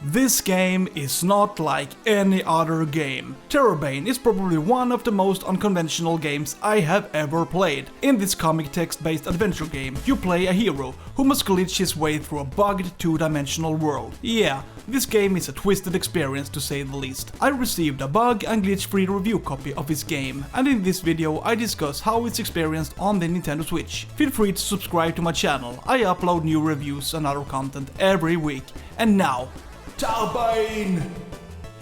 This game is not like any other game. TERRORbane is probably one of the most unconventional games I have ever played. In this comic text-based adventure game, you play a hero who must glitch his way through a bugged two-dimensional world. Yeah, this game is a twisted experience to say the least. I received a bug and glitch-free review copy of this game, and in this video I discuss how it's experienced on the Nintendo Switch. Feel free to subscribe to my channel, I upload new reviews and other content every week. And now, tERRORbane!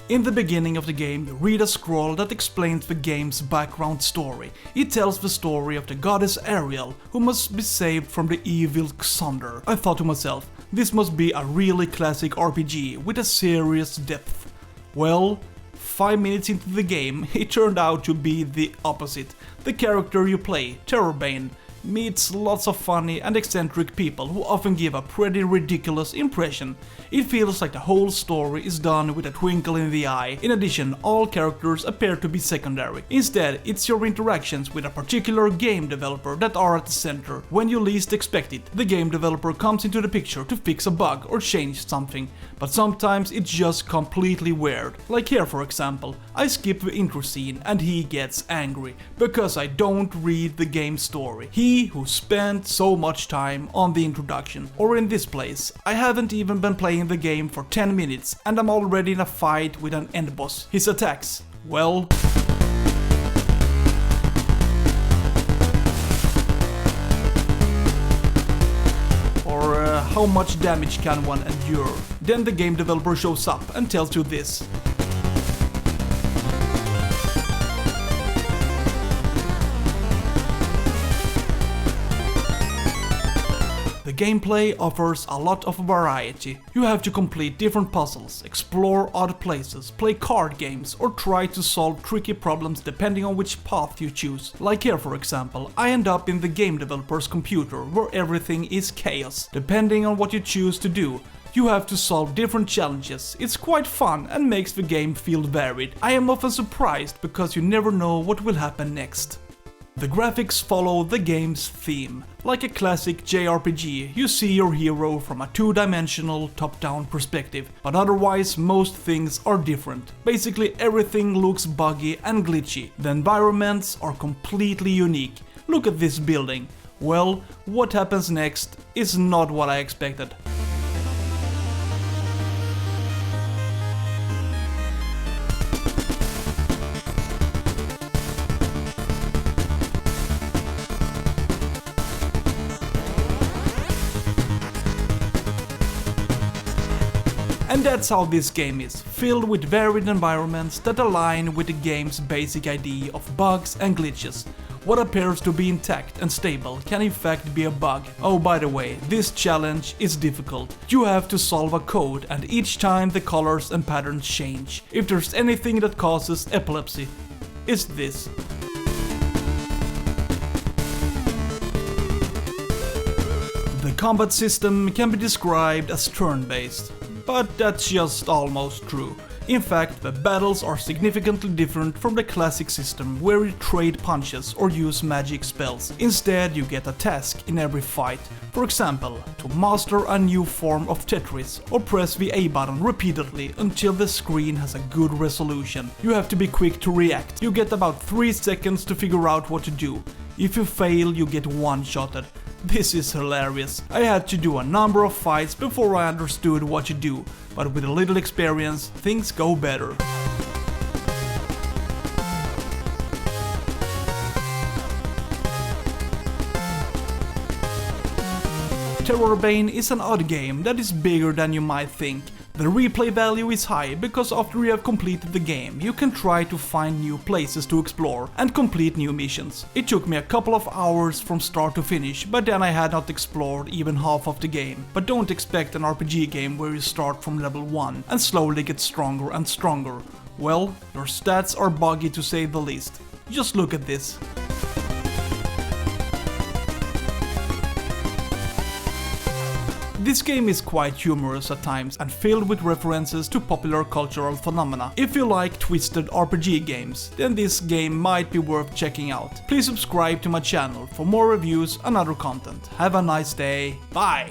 In the beginning of the game, you read a scroll that explains the game's background story. It tells the story of the goddess Ariel, who must be saved from the evil Xander. I thought to myself, this must be a really classic RPG with a serious depth. Well, 5 minutes into the game, it turned out to be the opposite. The character you play, TERRORbane, meets lots of funny and eccentric people who often give a pretty ridiculous impression. It feels like the whole story is done with a twinkle in the eye. In addition, all characters appear to be secondary. Instead, it's your interactions with a particular game developer that are at the center. When you least expect it, the game developer comes into the picture to fix a bug or change something, but sometimes it's just completely weird. Like here, for example, I skip the intro scene and he gets angry because I don't read the game story. He who spent so much time on the introduction. Or in this place, I haven't even been playing the game for 10 minutes and I'm already in a fight with an end boss. His attacks, well... how much damage can one endure? Then the game developer shows up and tells you this. The gameplay offers a lot of variety. You have to complete different puzzles, explore odd places, play card games, or try to solve tricky problems depending on which path you choose. Like here, for example, I end up in the game developer's computer where everything is chaos. Depending on what you choose to do, you have to solve different challenges. It's quite fun and makes the game feel varied. I am often surprised because you never know what will happen next. The graphics follow the game's theme. Like a classic JRPG, you see your hero from a two-dimensional top-down perspective, but otherwise most things are different. Basically everything looks buggy and glitchy. The environments are completely unique. Look at this building. Well, what happens next is not what I expected. And that's how this game is, filled with varied environments that align with the game's basic idea of bugs and glitches. What appears to be intact and stable can in fact be a bug. Oh, by the way, this challenge is difficult. You have to solve a code and each time the colors and patterns change. If there's anything that causes epilepsy, it's this. The combat system can be described as turn-based. But that's just almost true. In fact, the battles are significantly different from the classic system where you trade punches or use magic spells. Instead, you get a task in every fight. For example, to master a new form of Tetris or press the A button repeatedly until the screen has a good resolution. You have to be quick to react. You get about 3 seconds to figure out what to do. If you fail, you get one-shotted. This is hilarious. I had to do a number of fights before I understood what to do, but with a little experience, things go better. TERRORbane is an odd game that is bigger than you might think. The replay value is high because after you have completed the game, you can try to find new places to explore and complete new missions. It took me a couple of hours from start to finish, but then I had not explored even half of the game. But don't expect an RPG game where you start from level 1 and slowly get stronger and stronger. Well, your stats are buggy to say the least. Just look at this. This game is quite humorous at times and filled with references to popular cultural phenomena. If you like twisted RPG games, then this game might be worth checking out. Please subscribe to my channel for more reviews and other content. Have a nice day, bye!